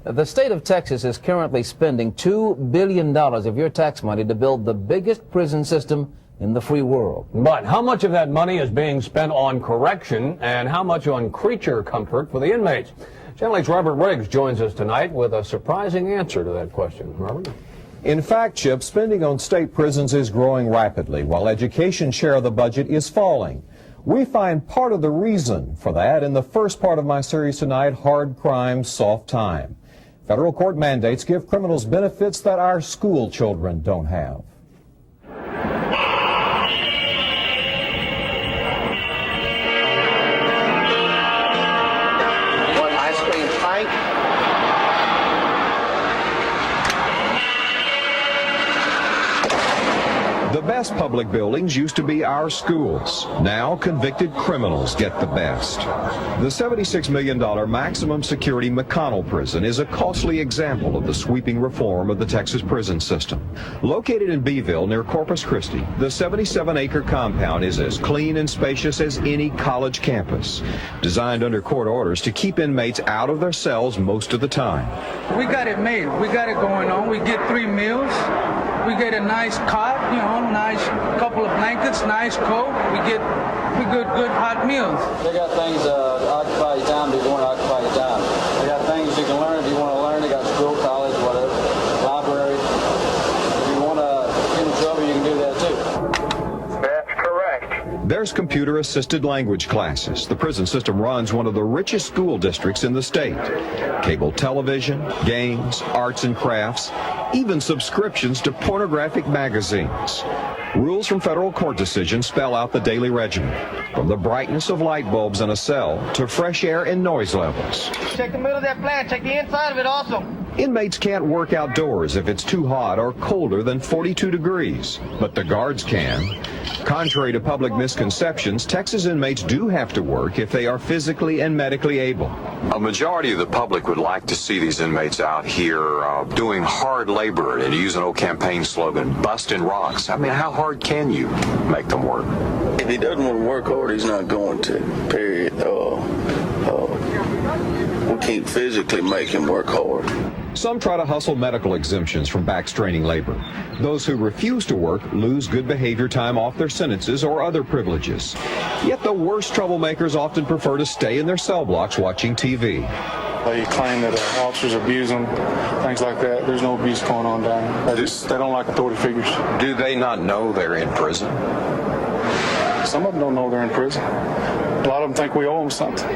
The state of Texas is currently spending $2 billion of your tax money to build the biggest prison system in the free world. But how much of that money is being spent on correction and how much on creature comfort for the inmates? Channel 8's Robert Riggs joins us tonight with a surprising answer to that question. Robert? In fact, Chip, spending on state prisons is growing rapidly, while education's share of the budget is falling. We find part of the reason for that in the first part of my series tonight, Hard Crime, Soft Time. Federal court mandates give criminals benefits that our school children don't have. One ice cream pint. The best public buildings used to be our schools. Now convicted criminals get the best. The $76 million maximum security McConnell prison is a costly example of the sweeping reform of the Texas prison system. Located in Beeville near Corpus Christi, the 77-acre compound is as clean and spacious as any college campus. Designed under court orders to keep inmates out of their cells most of the time. We got it made. We got it going on. We get 3 meals. We get a nice cot, nice couple of blankets, nice coat. We get good hot meals. They got things to occupy your time if you want to occupy your time. They got things you can learn if you want to learn. They got school, college, whatever, library. If you want to get in trouble, you can do that too. That's correct. There's computer-assisted language classes. The prison system runs one of the richest school districts in the state. Cable television, games, arts and crafts, even subscriptions to pornographic magazines. Rules from federal court decisions spell out the daily regimen, from the brightness of light bulbs in a cell to fresh air and noise levels. Check the middle of that plan. Check the inside of it also. Inmates can't work outdoors if it's too hot or colder than 42 degrees, but the guards can. Contrary to public misconceptions, Texas inmates do have to work if they are physically and medically able. A majority of the public would like to see these inmates out here doing hard labor, and to use an old campaign slogan, busting rocks. I mean, how hard can you make them work? If he doesn't want to work hard, he's not going to, period. We can't physically make him work hard. Some try to hustle medical exemptions from back-straining labor. Those who refuse to work lose good behavior time off their sentences or other privileges. Yet the worst troublemakers often prefer to stay in their cell blocks watching TV. They claim that officers abuse them, things like that. There's no abuse going on down there. They don't like authority figures. Do they not know they're in prison? Some of them don't know they're in prison. A lot of them think we owe them something.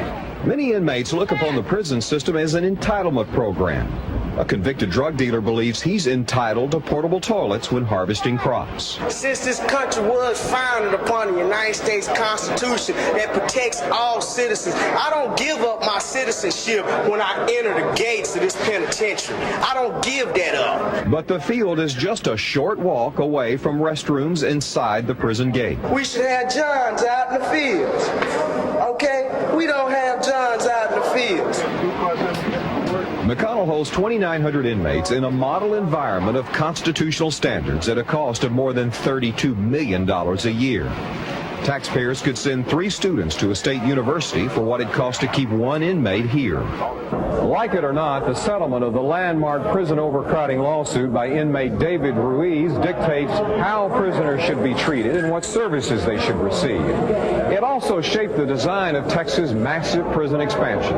Many inmates look upon the prison system as an entitlement program. A convicted drug dealer believes he's entitled to portable toilets when harvesting crops. Since this country was founded upon the United States Constitution that protects all citizens, I don't give up my citizenship when I enter the gates of this penitentiary. I don't give that up. But the field is just a short walk away from restrooms inside the prison gate. We should have Johns out in the fields. Okay? We don't have Johns out in the fields. McConnell holds 2,900 inmates in a model environment of constitutional standards at a cost of more than $32 million a year. Taxpayers could send 3 students to a state university for what it costs to keep 1 inmate here. Like it or not, the settlement of the landmark prison overcrowding lawsuit by inmate David Ruiz dictates how prisoners should be treated and what services they should receive. It also shaped the design of Texas' massive prison expansion.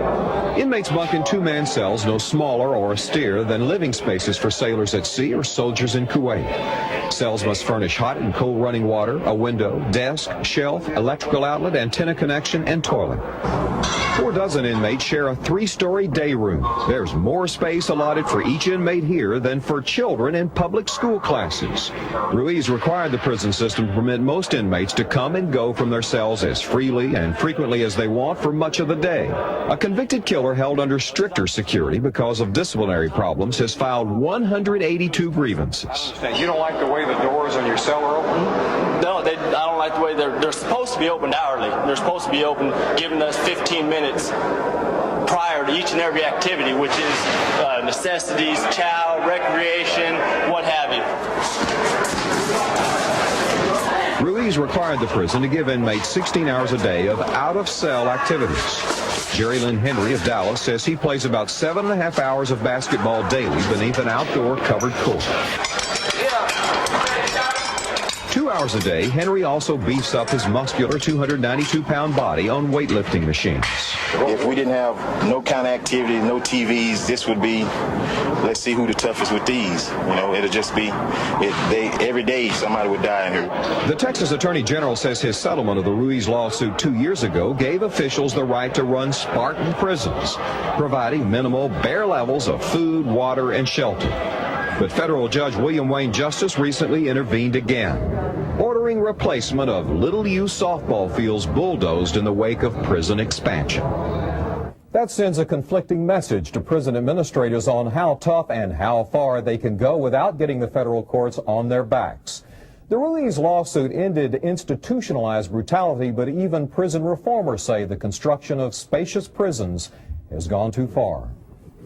Inmates bunk in 2-man cells no smaller or austere than living spaces for sailors at sea or soldiers in Kuwait. Cells must furnish hot and cold running water, a window, desk, shelf, electrical outlet, antenna connection, and toilet. 4 dozen inmates share a 3-story day room. There's more space allotted for each inmate here than for children in public school classes. Ruiz required the prison system to permit most inmates to come and go from their cells as freely and frequently as they want for much of the day. A convicted killer held under stricter security because of disciplinary problems has filed 182 grievances. You don't like the way the doors on your cell are open? No, I don't like the way they're supposed to be opened hourly. They're supposed to be open, giving us 15 minutes prior to each and every activity, which is necessities, chow, recreation, what have you. Ruiz required the prison to give inmates 16 hours a day of out-of-cell activities. Jerry Lynn Henry of Dallas says he plays about 7.5 hours of basketball daily beneath an outdoor covered court. 2 hours a day, Henry also beefs up his muscular 292-pound body on weightlifting machines. If we didn't have no kind of activity, no TVs, this would be, let's see who the toughest with these. You know, it'll just be, every day somebody would die in here. The Texas Attorney General says his settlement of the Ruiz lawsuit 2 years ago gave officials the right to run Spartan prisons, providing minimal, bare levels of food, water, and shelter. But federal Judge William Wayne Justice recently intervened again, ordering replacement of little-used softball fields bulldozed in the wake of prison expansion. That sends a conflicting message to prison administrators on how tough and how far they can go without getting the federal courts on their backs. The Ruiz lawsuit ended institutionalized brutality, but even prison reformers say the construction of spacious prisons has gone too far.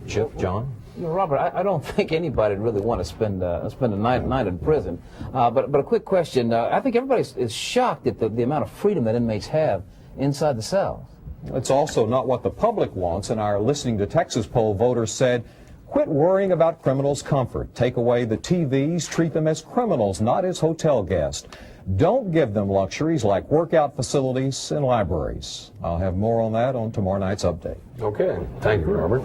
Chip, John? You know, Robert, I don't think anybody would really want to spend a night in prison. But a quick question. I think everybody is shocked at the amount of freedom that inmates have inside the cells. It's also not what the public wants. In our Listening to Texas poll, voters said, quit worrying about criminals' comfort. Take away the TVs. Treat them as criminals, not as hotel guests. Don't give them luxuries like workout facilities and libraries. I'll have more on that on tomorrow night's update. Okay. Thank you, Robert.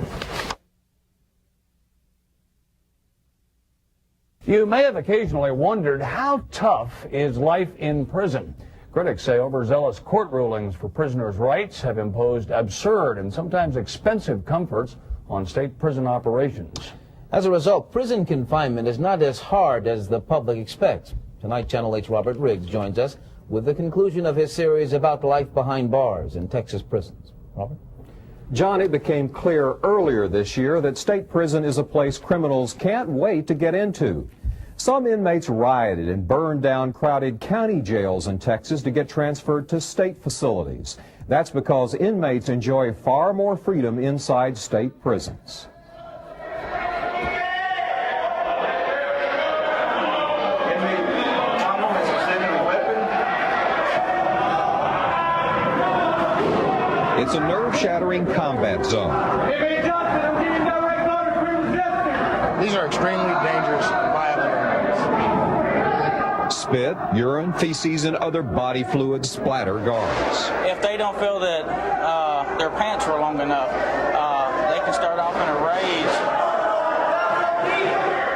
You may have occasionally wondered, how tough is life in prison? Critics say overzealous court rulings for prisoners' rights have imposed absurd and sometimes expensive comforts on state prison operations. As a result, prison confinement is not as hard as the public expects. Tonight, Channel 8's Robert Riggs joins us with the conclusion of his series about life behind bars in Texas prisons. Robert? John, it became clear earlier this year that state prison is a place criminals can't wait to get into. Some inmates rioted and burned down crowded county jails in Texas to get transferred to state facilities. That's because inmates enjoy far more freedom inside state prisons. It's a nerve-shattering combat zone. These are extremely dangerous, violent areas. Spit, urine, feces, and other body fluids splatter guards. If they don't feel that their pants were long enough, they can start off in a rage.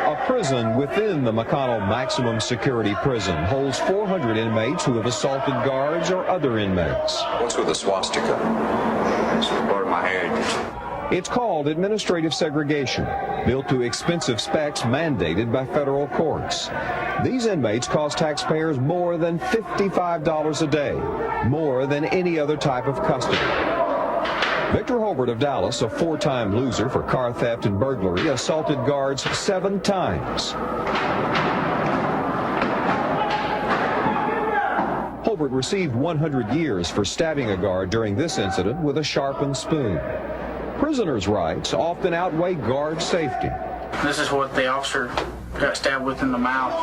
A prison within the McConnell maximum security prison holds 400 inmates who have assaulted guards or other inmates. What's with the swastika? It's part of my heritage. It's called administrative segregation, built to expensive specs mandated by federal courts. These inmates cost taxpayers more than $55 a day, more than any other type of custody. Victor Holbert of Dallas, a four-time loser for car theft and burglary, assaulted guards 7 times. Holbert received 100 years for stabbing a guard during this incident with a sharpened spoon. Prisoners' rights often outweigh guard safety. This is what the officer got stabbed with in the mouth.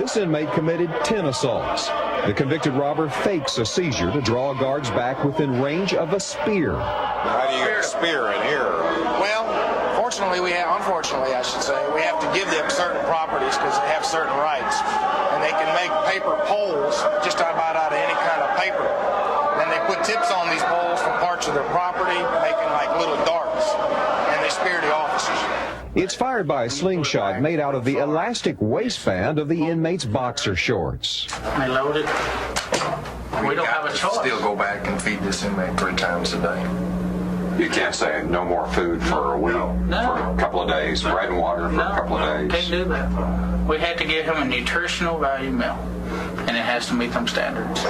This inmate committed 10 assaults. The convicted robber fakes a seizure to draw guards back within range of a spear. How do you get a spear in here? Well, unfortunately, I should say, we have to give them certain properties because they have certain rights. And they can make paper poles just about out of any kind of paper. And they put tips on these poles for parts of their property, making like little darts. And they spear the officers. It's fired by a slingshot made out of the elastic waistband of the inmate's boxer shorts. They loaded. We don't have a choice. Still go back and feed this inmate 3 times a day. You can't say no more food for a week, for a couple of days, bread and water for a couple of days. Can't do that. We had to give him a nutritional value meal, and it has to meet them standards.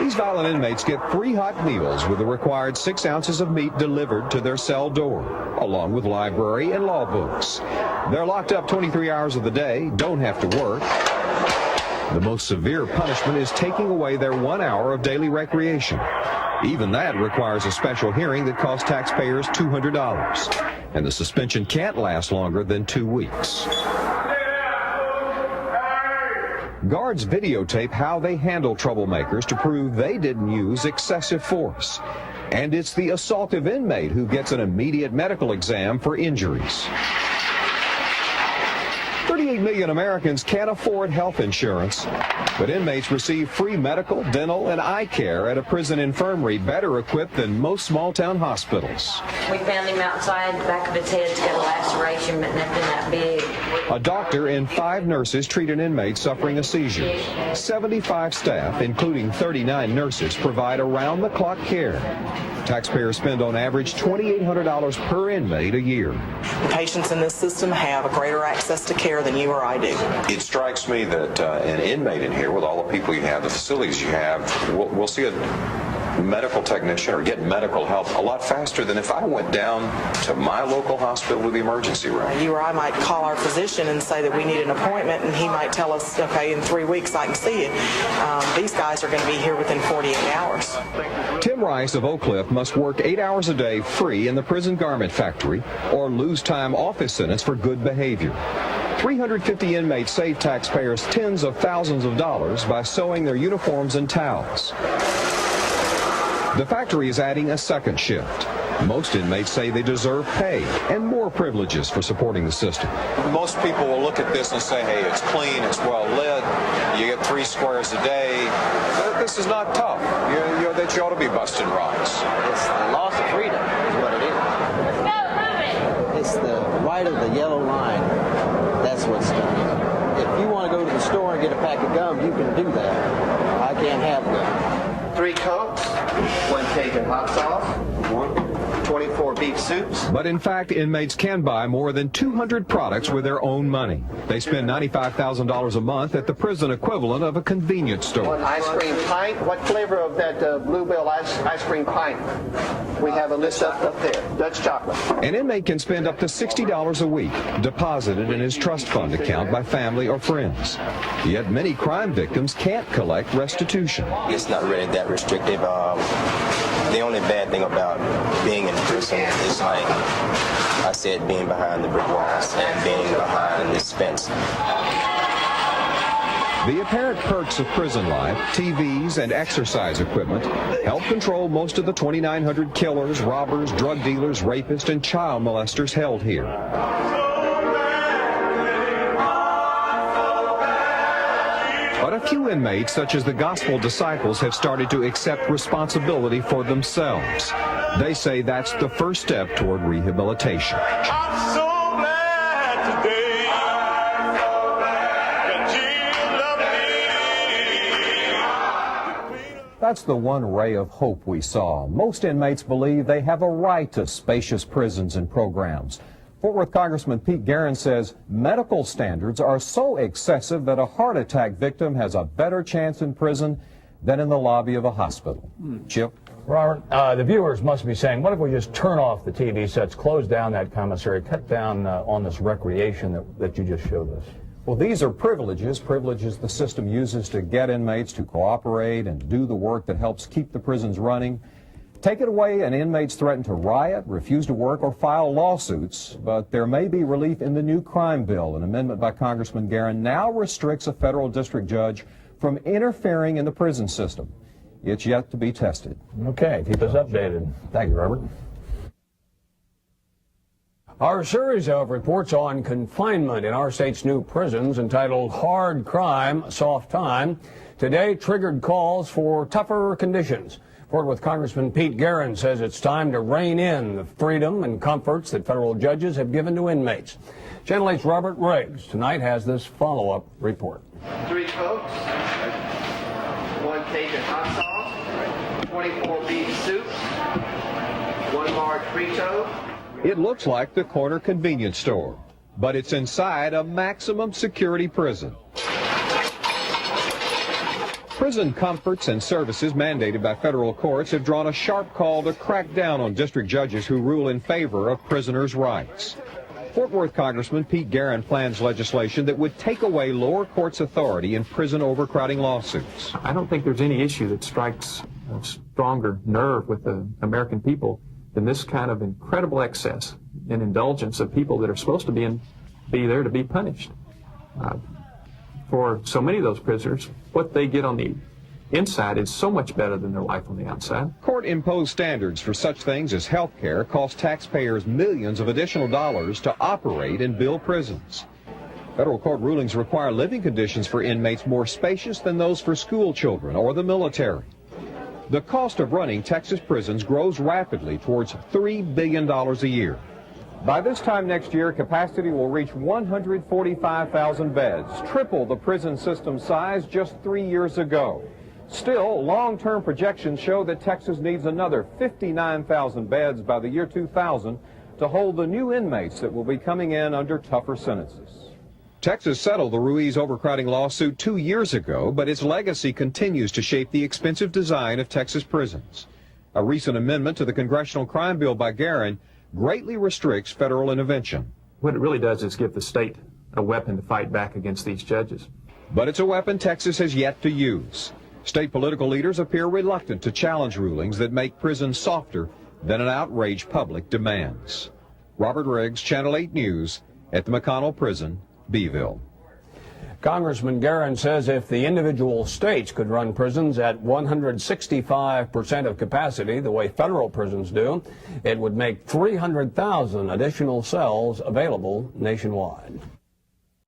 These violent inmates get 3 hot meals with the required 6 ounces of meat delivered to their cell door, along with library and law books. They're locked up 23 hours of the day, don't have to work. The most severe punishment is taking away their 1 hour of daily recreation. Even that requires a special hearing that costs taxpayers $200. And the suspension can't last longer than 2 weeks. Guards videotape how they handle troublemakers to prove they didn't use excessive force. And it's the assaultive inmate who gets an immediate medical exam for injuries. 38 million Americans can't afford health insurance, but inmates receive free medical, dental, and eye care at a prison infirmary better equipped than most small-town hospitals. We found him outside, the back of his head's got a laceration, but nothing that big. A doctor and 5 nurses treat an inmate suffering a seizure. 75 staff, including 39 nurses, provide around-the-clock care. Taxpayers spend on average $2,800 per inmate a year. The patients in this system have a greater access to care than you or I do. It strikes me that an inmate in here, with all the people you have, the facilities you have, we'll see a medical technician or get medical help a lot faster than if I went down to my local hospital to the emergency room. You or I might call our physician and say that we need an appointment, and he might tell us, okay, in 3 weeks I can see you. These guys are going to be here within 48 hours. Tim Rice of Oak Cliff must work 8 hours a day free in the prison garment factory or lose time off his sentence for good behavior. 350 inmates save taxpayers tens of thousands of dollars by sewing their uniforms and towels. The factory is adding a second shift. Most inmates say they deserve pay and more privileges for supporting the system. Most people will look at this and say, hey, it's clean, it's well lit, you get 3 squares a day. This is not tough. That you ought to be busting rocks. It's the loss of freedom is what it is. It's the right of the yellow line. That's what's done. If you want to go to the store and get a pack of gum, you can do that. I can't have gum. 3 Cokes, 1 Cajun hot sauce, 24 beef soups. But in fact, inmates can buy more than 200 products with their own money. They spend $95,000 a month at the prison equivalent of a convenience store. 1 ice cream pint. What flavor of that Bluebell ice cream pint? We have a list up there. Dutch chocolate. An inmate can spend up to $60 a week, deposited in his trust fund account by family or friends. Yet many crime victims can't collect restitution. It's not really that restrictive. The only bad thing about being in prison is, like I said, being behind the brick walls and being behind this fence. The apparent perks of prison life, TVs and exercise equipment, help control most of the 2,900 killers, robbers, drug dealers, rapists, and child molesters held here. But a few inmates, such as the gospel disciples, have started to accept responsibility for themselves. They say that's the first step toward rehabilitation. I'm so glad today that you love me. That's the one ray of hope we saw. Most inmates believe they have a right to spacious prisons and programs. Fort Worth Congressman Pete Guerin says medical standards are so excessive that a heart attack victim has a better chance in prison than in the lobby of a hospital. Chip? Robert, the viewers must be saying, what if we just turn off the TV sets, close down that commissary, cut down on this recreation that you just showed us? Well, these are privileges the system uses to get inmates to cooperate and do the work that helps keep the prisons running. Take it away and inmates threaten to riot, refuse to work, or file lawsuits. But there may be relief in the new crime bill. An amendment by Congressman Guerin now restricts a federal district judge from interfering in the prison system. It's yet to be tested. Okay, keep us updated. Thank you, Robert. Our series of reports on confinement in our state's new prisons, entitled Hard Crime, Soft Time, today triggered calls for tougher conditions. Fort Worth Congressman Pete Guerin says it's time to rein in the freedom and comforts that federal judges have given to inmates. Channel 8's Robert Riggs tonight has this follow-up report. 3 Cokes, 1 Cajun hot sauce, 24 beef soups, 1 large frito. It looks like the corner convenience store, but it's inside a maximum security prison. Prison comforts and services mandated by federal courts have drawn a sharp call to crack down on district judges who rule in favor of prisoners' rights. Fort Worth Congressman Pete Guerin plans legislation that would take away lower courts' authority in prison overcrowding lawsuits. I don't think there's any issue that strikes a stronger nerve with the American people than this kind of incredible excess and indulgence of people that are supposed to be there to be punished. for so many of those prisoners, what they get on the inside is so much better than their life on the outside. Court-imposed standards for such things as health care cost taxpayers millions of additional dollars to operate and build prisons. Federal court rulings require living conditions for inmates more spacious than those for school children or the military. The cost of running Texas prisons grows rapidly towards $3 billion a year. By this time next year, capacity will reach 145,000 beds, triple the prison system size just 3 years ago. Still, long-term projections show that Texas needs another 59,000 beds by the year 2000 to hold the new inmates that will be coming in under tougher sentences. Texas settled the Ruiz overcrowding lawsuit 2 years ago, but its legacy continues to shape the expensive design of Texas prisons. A recent amendment to the congressional crime bill by Guerin greatly restricts federal intervention. What it really does is give the state a weapon to fight back against these judges. But it's a weapon Texas has yet to use. State political leaders appear reluctant to challenge rulings that make prisons softer than an outrage public demands. Robert Riggs, Channel 8 News, at the McConnell Prison, Beeville. Congressman Guerin says if the individual states could run prisons at 165% of capacity, the way federal prisons do, it would make 300,000 additional cells available nationwide.